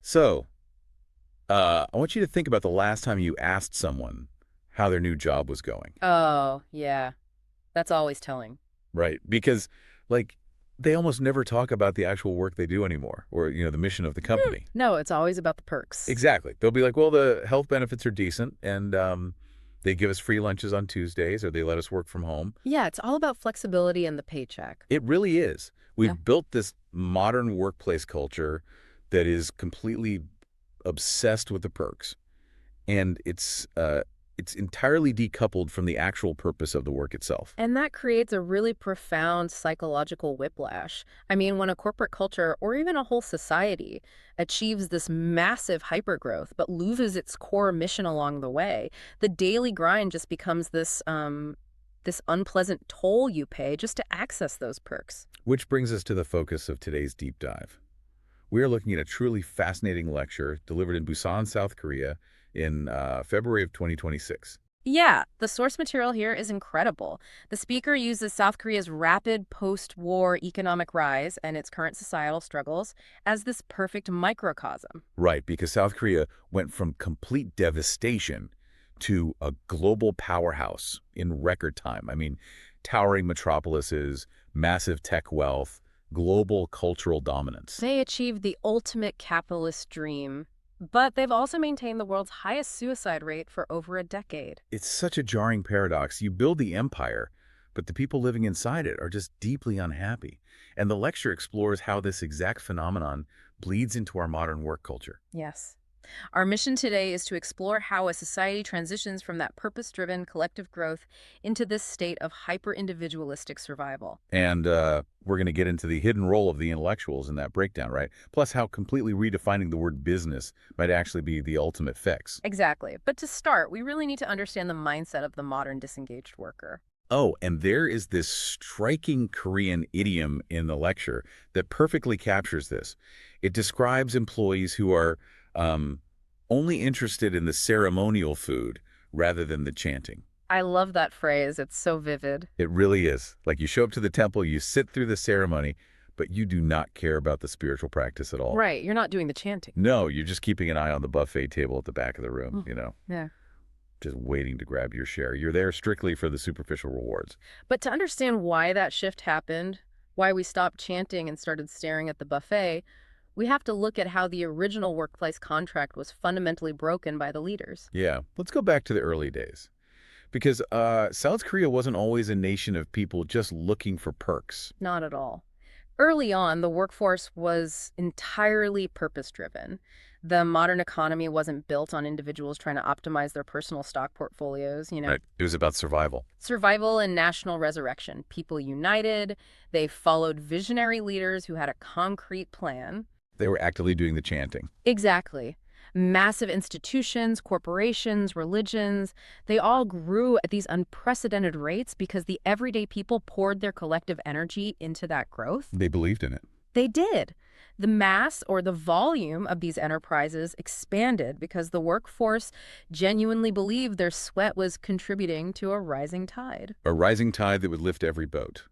So, I want you to think about the last time you asked someone how their new job was going, Oh, yeah. That's always telling. right? Because, like, they almost never talk about the actual work they do anymore or, the mission of the company. No, it's always about the perks. Exactly. They'll be like, well, the health benefits are decent, and they give us free lunches on Tuesdays, or they let us work from home. Yeah, it's all about flexibility and the paycheck. It really is. Yeah. We've built this modern workplace culture that is completely obsessed with the perks, and it's entirely decoupled from the actual purpose of the work itself. And that creates a really profound psychological whiplash. I mean, when a corporate culture or even a whole society achieves this massive hypergrowth but loses its core mission along the way, the daily grind just becomes this unpleasant toll you pay just to access those perks. Which brings us to the focus of today's deep dive. We are looking at a truly fascinating lecture delivered in Busan, South Korea in February of 2026. Yeah, the source material here is incredible. The speaker uses South Korea's rapid post-war economic rise and its current societal struggles as this perfect microcosm. Right, because South Korea went from complete devastation to a global powerhouse in record time. I mean, towering metropolises, massive tech wealth, global cultural dominance. They achieved the ultimate capitalist dream, but they've also maintained the world's highest suicide rate for over a decade. It's such a jarring paradox. You build the empire, but the people living inside it are just deeply unhappy. And the lecture explores how this exact phenomenon bleeds into our modern work culture. Yes. Our mission today is to explore how a society transitions from that purpose-driven collective growth into this state of hyper-individualistic survival. And we're going to get into the hidden role of the intellectuals in that breakdown, right? Plus how completely redefining the word business might actually be the ultimate fix. Exactly. But to start, we really need to understand the mindset of the modern disengaged worker. Oh, and there is this striking Korean idiom in the lecture that perfectly captures this. It describes employees who are only interested in the ceremonial food rather than the chanting. I love that phrase. It's so vivid. It really is. Like you show up to the temple, you sit through the ceremony, but you do not care about the spiritual practice at all. Right. You're not doing the chanting. No, you're just keeping an eye on the buffet table at the back of the room, Yeah. just waiting to grab your share. You're there strictly for the superficial rewards. But to understand why that shift happened, why we stopped chanting and started staring at the buffet, we have to look at how the original workplace contract was fundamentally broken by the leaders. Yeah, let's go back to the early days. Because South Korea wasn't always a nation of people just looking for perks. Not at all. Early on, the workforce was entirely purpose-driven. The modern economy wasn't built on individuals trying to optimize their personal stock portfolios. Right. It was about survival. Survival and national resurrection. People united. They followed visionary leaders who had a concrete plan. They were actively doing the chanting. Exactly. Massive institutions, corporations, religions, they all grew at these unprecedented rates because the everyday people poured their collective energy into that growth. They believed in it. They did. The mass or the volume of these enterprises expanded because the workforce genuinely believed their sweat was contributing to a rising tide. A rising tide that would lift every boat.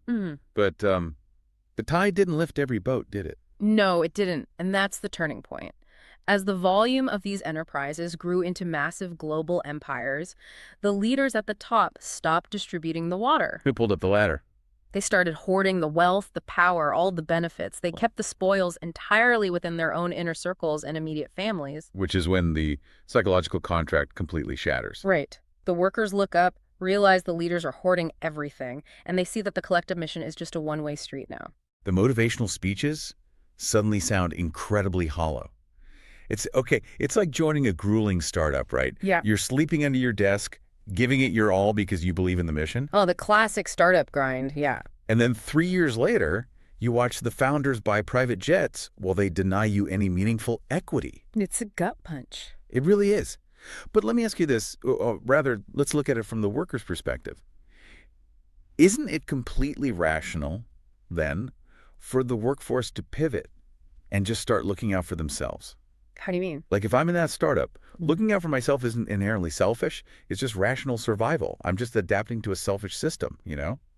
But the tide didn't lift every boat, did it? No, it didn't, and that's the turning point. As the volume of these enterprises grew into massive global empires, the leaders at the top stopped distributing the water. Who pulled up the ladder? They started hoarding the wealth, the power, all the benefits. They kept the spoils entirely within their own inner circles and immediate families. Which is when the psychological contract completely shatters. Right. The workers look up, realize the leaders are hoarding everything, and they see that the collective mission is just a one-way street now. The motivational speeches suddenly sound incredibly hollow. It's like joining a grueling startup, right? Yeah. You're sleeping under your desk, giving it your all because you believe in the mission. Oh, the classic startup grind, yeah. And then 3 years later, you watch the founders buy private jets while they deny you any meaningful equity. It's a gut punch. It really is. But let me ask you this, or rather, let's look at it from the worker's perspective. Isn't it completely rational, then, for the workforce to pivot and just start looking out for themselves? How do you mean? Like if I'm in that startup, looking out for myself isn't inherently selfish. It's just rational survival. I'm just adapting to a selfish system,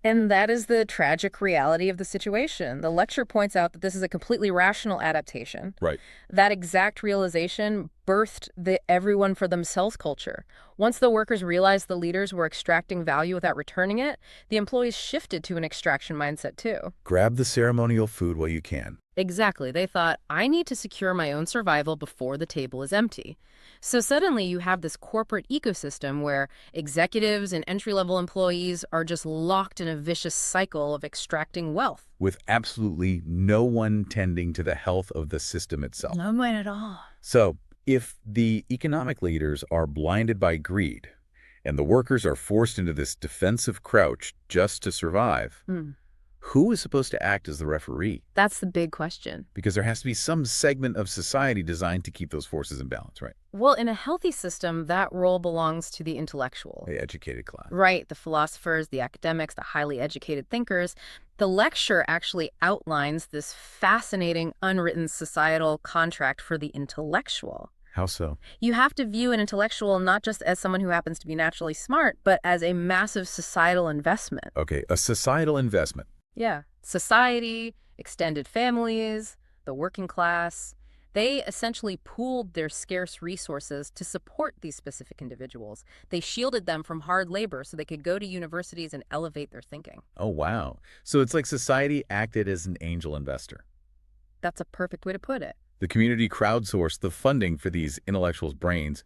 And that is the tragic reality of the situation. The lecture points out that this is a completely rational adaptation. Right. That exact realization birthed the everyone for themselves culture. Once the workers realized the leaders were extracting value without returning it, the employees shifted to an extraction mindset too. Grab the ceremonial food while you can. Exactly. They thought, I need to secure my own survival before the table is empty. So suddenly you have this corporate ecosystem where executives and entry-level employees are just locked in a vicious cycle of extracting wealth. With absolutely no one tending to the health of the system itself. No one at all. So, if the economic leaders are blinded by greed and the workers are forced into this defensive crouch just to survive, who is supposed to act as the referee? That's the big question. Because there has to be some segment of society designed to keep those forces in balance, right? Well, in a healthy system, that role belongs to the intellectual. The educated class. Right, the philosophers, the academics, the highly educated thinkers. The lecture actually outlines this fascinating unwritten societal contract for the intellectual. How so? You have to view an intellectual not just as someone who happens to be naturally smart, but as a massive societal investment. Okay, a societal investment. Yeah. Society, extended families, the working class, they essentially pooled their scarce resources to support these specific individuals. They shielded them from hard labor so they could go to universities and elevate their thinking. Oh, wow. So it's like society acted as an angel investor. That's a perfect way to put it. The community crowdsourced the funding for these intellectuals' brains,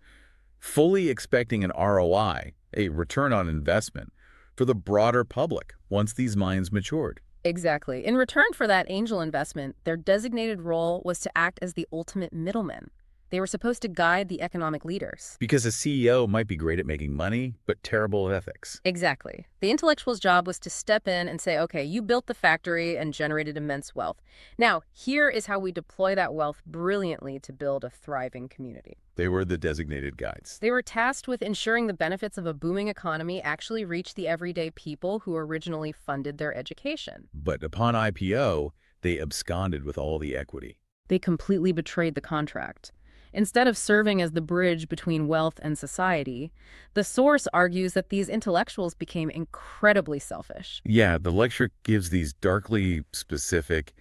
fully expecting an ROI, a return on investment, for the broader public once these minds matured. Exactly. In return for that angel investment, their designated role was to act as the ultimate middleman. They were supposed to guide the economic leaders. Because a CEO might be great at making money, but terrible at ethics. Exactly. The intellectual's job was to step in and say, okay, you built the factory and generated immense wealth. Now, here is how we deploy that wealth brilliantly to build a thriving community. They were the designated guides. They were tasked with ensuring the benefits of a booming economy actually reach the everyday people who originally funded their education. But upon IPO, they absconded with all the equity. They completely betrayed the contract. Instead of serving as the bridge between wealth and society, the source argues that these intellectuals became incredibly selfish. Yeah, the lecture gives these darkly specific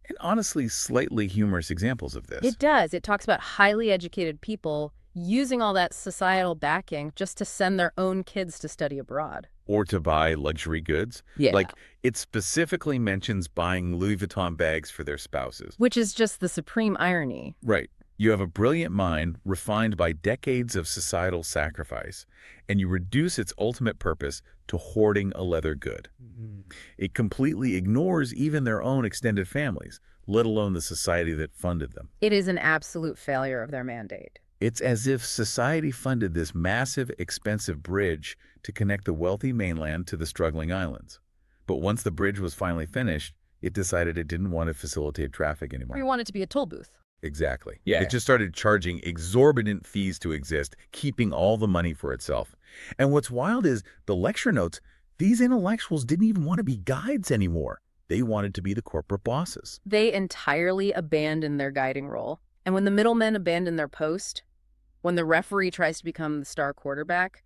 and honestly slightly humorous examples of this. It does. It talks about highly educated people using all that societal backing just to send their own kids to study abroad. Or to buy luxury goods. Yeah. Like, it specifically mentions buying Louis Vuitton bags for their spouses. Which is just the supreme irony. Right. You have a brilliant mind refined by decades of societal sacrifice, and you reduce its ultimate purpose to hoarding a leather good. It completely ignores even their own extended families, let alone the society that funded them. It is an absolute failure of their mandate. It's as if society funded this massive, expensive bridge to connect the wealthy mainland to the struggling islands. But once the bridge was finally finished, it decided it didn't want to facilitate traffic anymore. We want it to be a toll booth. Exactly. Yeah. It just started charging exorbitant fees to exist, keeping all the money for itself. And what's wild is the lecture notes, these intellectuals didn't even want to be guides anymore. They wanted to be the corporate bosses. They entirely abandoned their guiding role. And when the middlemen abandon their post, when the referee tries to become the star quarterback,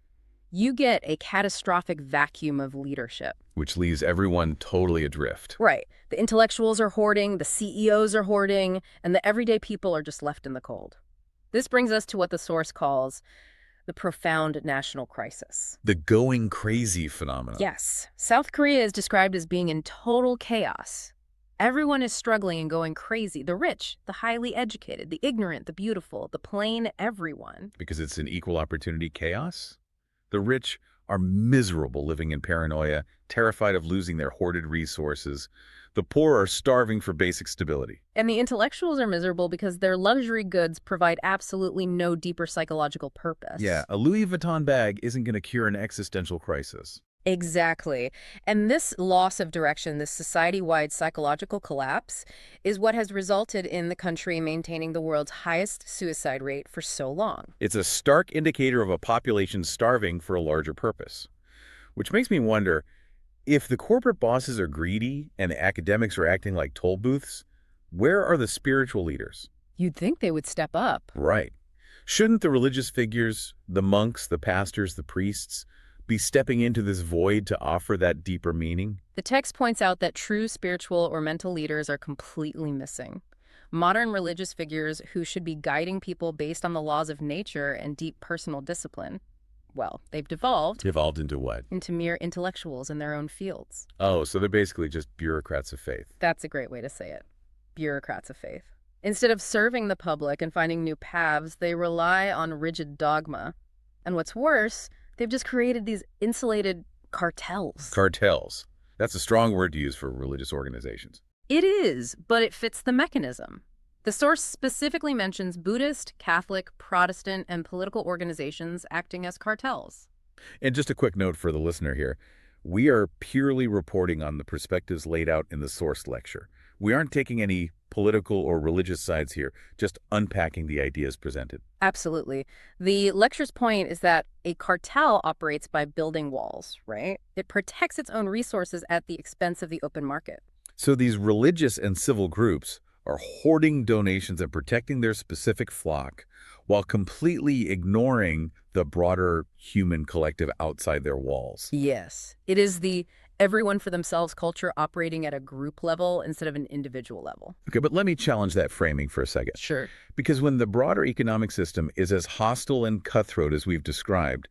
you get a catastrophic vacuum of leadership. Which leaves everyone totally adrift. Right. The intellectuals are hoarding, the CEOs are hoarding, and the everyday people are just left in the cold. This brings us to what the source calls the profound national crisis. The going crazy phenomenon. Yes. South Korea is described as being in total chaos. Everyone is struggling and going crazy. The rich, the highly educated, the ignorant, the beautiful, the plain everyone. Because it's an equal opportunity chaos? The rich are miserable living in paranoia, terrified of losing their hoarded resources. The poor are starving for basic stability. And the intellectuals are miserable because their luxury goods provide absolutely no deeper psychological purpose. Yeah, a Louis Vuitton bag isn't going to cure an existential crisis. Exactly. And this loss of direction, this society-wide psychological collapse, is what has resulted in the country maintaining the world's highest suicide rate for so long. It's a stark indicator of a population starving for a larger purpose. Which makes me wonder, if the corporate bosses are greedy and the academics are acting like toll booths, where are the spiritual leaders? You'd think they would step up. Right. Shouldn't the religious figures, the monks, the pastors, the priests, be stepping into this void to offer that deeper meaning? The text points out that true spiritual or mental leaders are completely missing. Modern religious figures who should be guiding people based on the laws of nature and deep personal discipline, well, they've devolved Evolved into what? into mere intellectuals in their own fields. Oh, so they're basically just bureaucrats of faith. That's a great way to say it. Bureaucrats of faith. Instead of serving the public and finding new paths, they rely on rigid dogma. And what's worse, they've just created these insulated cartels. Cartels. That's a strong word to use for religious organizations. It is, but it fits the mechanism. The source specifically mentions Buddhist, Catholic, Protestant, and political organizations acting as cartels. And just a quick note for the listener here. We are purely reporting on the perspectives laid out in the source lecture. We aren't taking any political or religious sides here, just unpacking the ideas presented. Absolutely. The lecture's point is that a cartel operates by building walls, right? It protects its own resources at the expense of the open market. So these religious and civil groups are hoarding donations and protecting their specific flock while completely ignoring the broader human collective outside their walls. Yes. It is the everyone for themselves culture operating at a group level instead of an individual level. Okay, but let me challenge that framing for a second. Sure. Because when the broader economic system is as hostile and cutthroat as we've described,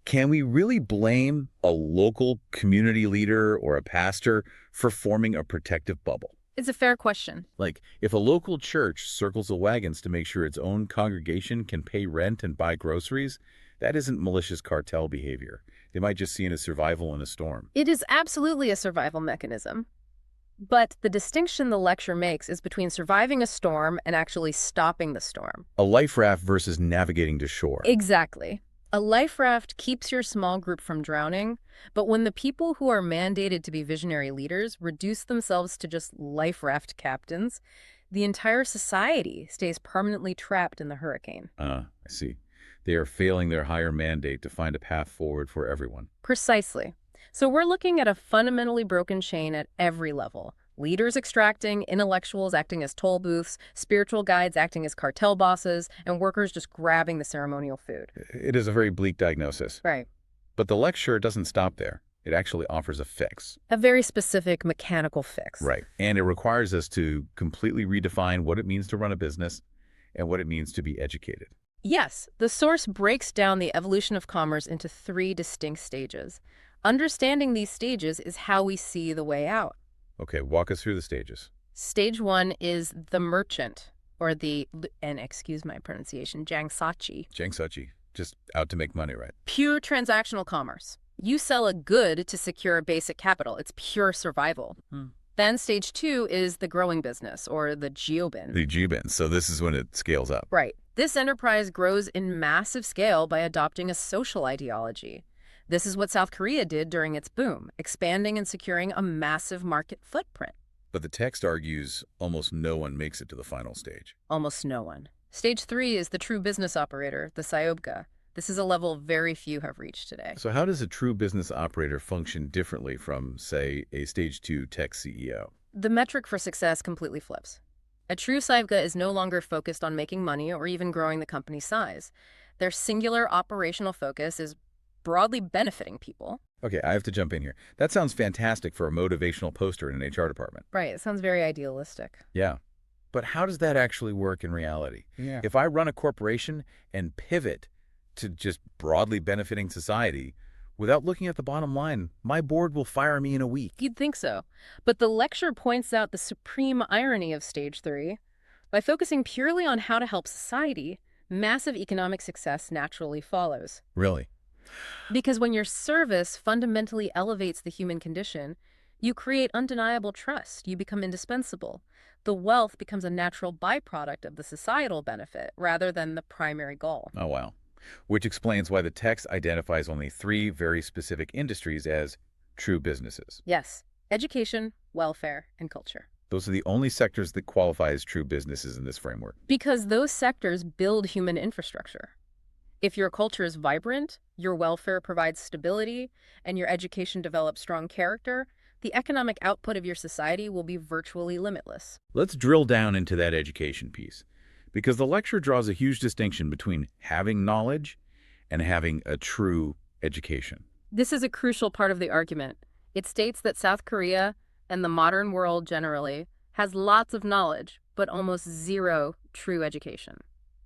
can we really blame a local community leader or a pastor for forming a protective bubble? It's a fair question. Like, if a local church circles the wagons to make sure its own congregation can pay rent and buy groceries, that isn't malicious cartel behavior. They might just see it as survival in a storm. It is absolutely a survival mechanism. But the distinction the lecture makes is between surviving a storm and actually stopping the storm. A life raft versus navigating to shore. Exactly. A life raft keeps your small group from drowning, but when the people who are mandated to be visionary leaders reduce themselves to just life raft captains, the entire society stays permanently trapped in the hurricane. I see. They are failing their higher mandate to find a path forward for everyone. Precisely. So we're looking at a fundamentally broken chain at every level. Leaders extracting, intellectuals acting as toll booths, spiritual guides acting as cartel bosses, and workers just grabbing the ceremonial food. It is a very bleak diagnosis. Right. But the lecture doesn't stop there. It actually offers a fix. A very specific mechanical fix. Right. And it requires us to completely redefine what it means to run a business and what it means to be educated. Yes, the source breaks down the evolution of commerce into 3 distinct stages. Understanding these stages is how we see the way out. Okay, walk us through the stages. Stage 1 is the merchant, or and excuse my pronunciation, Jangsachi. Jangsachi, just out to make money, right? Pure transactional commerce. You sell a good to secure a basic capital. It's pure survival. Then stage 2 is the growing business, or the jiobin. The Jibin. So this is when it scales up. Right. This enterprise grows in massive scale by adopting a social ideology. This is what South Korea did during its boom, expanding and securing a massive market footprint. But the text argues almost no one makes it to the final stage. Almost no one. Stage 3 is the true business operator, the Sayobga. This is a level very few have reached today. So how does a true business operator function differently from, say, a stage 2 tech CEO? The metric for success completely flips. A true Sayobga is no longer focused on making money or even growing the company's size. Their singular operational focus is broadly benefiting people. Okay, I have to jump in here. That sounds fantastic for a motivational poster in an HR department. Right, it sounds very idealistic. Yeah. But how does that actually work in reality? Yeah. If I run a corporation and pivot to just broadly benefiting society, without looking at the bottom line, my board will fire me in a week. You'd think so. But the lecture points out the supreme irony of stage 3. By focusing purely on how to help society, massive economic success naturally follows. Really? Because when your service fundamentally elevates the human condition, you create undeniable trust. You become indispensable. The wealth becomes a natural byproduct of the societal benefit rather than the primary goal. Oh, wow. Which explains why the text identifies only 3 very specific industries as true businesses. Yes, education, welfare, and culture. Those are the only sectors that qualify as true businesses in this framework. Because those sectors build human infrastructure. If your culture is vibrant, your welfare provides stability, and your education develops strong character, the economic output of your society will be virtually limitless. Let's drill down into that education piece, because the lecture draws a huge distinction between having knowledge and having a true education. This is a crucial part of the argument. It states that South Korea, and the modern world generally, has lots of knowledge, but almost zero true education.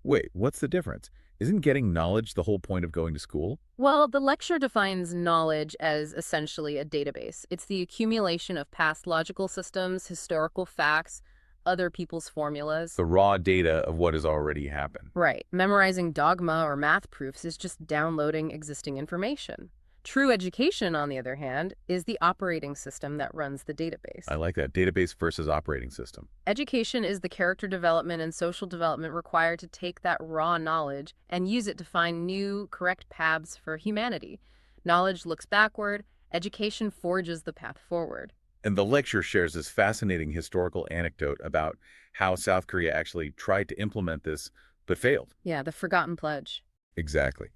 Wait, what's the difference? Isn't getting knowledge the whole point of going to school? Well, the lecture defines knowledge as essentially a database. It's the accumulation of past logical systems, historical facts, other people's formulas. The raw data of what has already happened. Right. Memorizing dogma or math proofs is just downloading existing information. True education, on the other hand, is the operating system that runs the database. I like that. Database versus operating system. Education is the character development and social development required to take that raw knowledge and use it to find new, correct paths for humanity. Knowledge looks backward, education forges the path forward. And the lecture shares this fascinating historical anecdote about how South Korea actually tried to implement this, but failed. Yeah, the forgotten pledge. Exactly.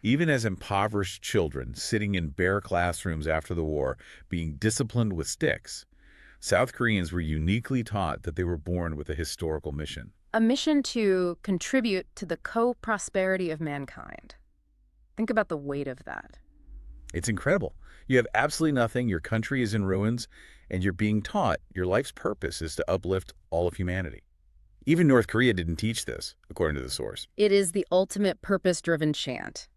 Even as impoverished children sitting in bare classrooms after the war, being disciplined with sticks, South Koreans were uniquely taught that they were born with a historical mission. A mission to contribute to the co-prosperity of mankind. Think about the weight of that. It's incredible. You have absolutely nothing, your country is in ruins, and you're being taught your life's purpose is to uplift all of humanity. Even North Korea didn't teach this, according to the source. It is the ultimate purpose-driven chant,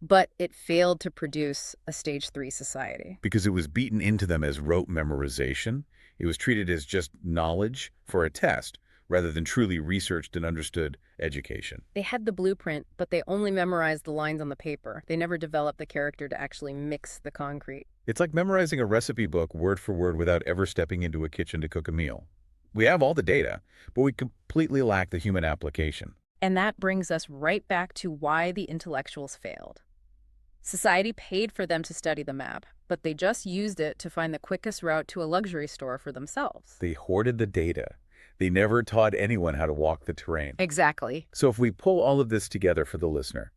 but it failed to produce a Stage 3 society. Because it was beaten into them as rote memorization. It was treated as just knowledge for a test, rather than truly researched and understood education. They had the blueprint, but they only memorized the lines on the paper. They never developed the character to actually mix the concrete. It's like memorizing a recipe book word for word without ever stepping into a kitchen to cook a meal. We have all the data, but we completely lack the human application. And that brings us right back to why the intellectuals failed. Society paid for them to study the map, but they just used it to find the quickest route to a luxury store for themselves. They hoarded the data. They never taught anyone how to walk the terrain. Exactly. So if we pull all of this together for the listener,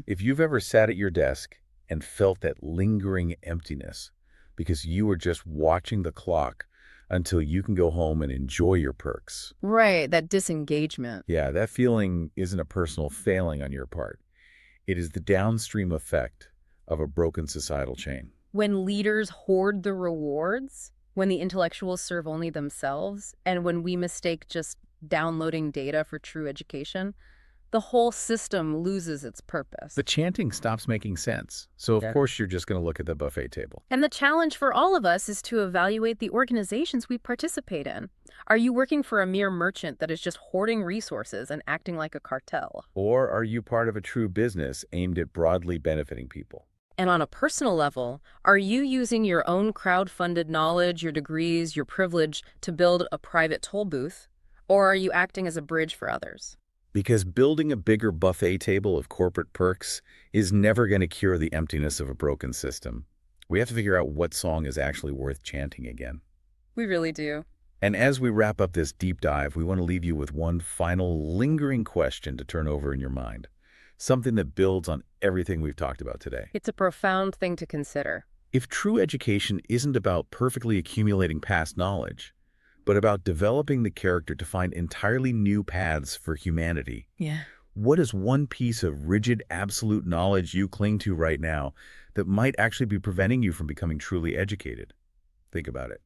if you've ever sat at your desk and felt that lingering emptiness because you were just watching the clock until you can go home and enjoy your perks. Right, that disengagement. Yeah, that feeling isn't a personal failing on your part. It is the downstream effect of a broken societal chain. When leaders hoard the rewards, when the intellectuals serve only themselves, and when we mistake just downloading data for true education, the whole system loses its purpose. The chanting stops making sense. So of course you're just going to look at the buffet table. And the challenge for all of us is to evaluate the organizations we participate in. Are you working for a mere merchant that is just hoarding resources and acting like a cartel? Or are you part of a true business aimed at broadly benefiting people? And on a personal level, are you using your own crowd-funded knowledge, your degrees, your privilege to build a private toll booth? Or are you acting as a bridge for others? Because building a bigger buffet table of corporate perks is never going to cure the emptiness of a broken system. We have to figure out what song is actually worth chanting again. We really do. And as we wrap up this deep dive, we want to leave you with one final lingering question to turn over in your mind. Something that builds on everything we've talked about today. It's a profound thing to consider. If true education isn't about perfectly accumulating past knowledge, but about developing the character to find entirely new paths for humanity, what is one piece of rigid, absolute knowledge you cling to right now that might actually be preventing you from becoming truly educated? Think about it.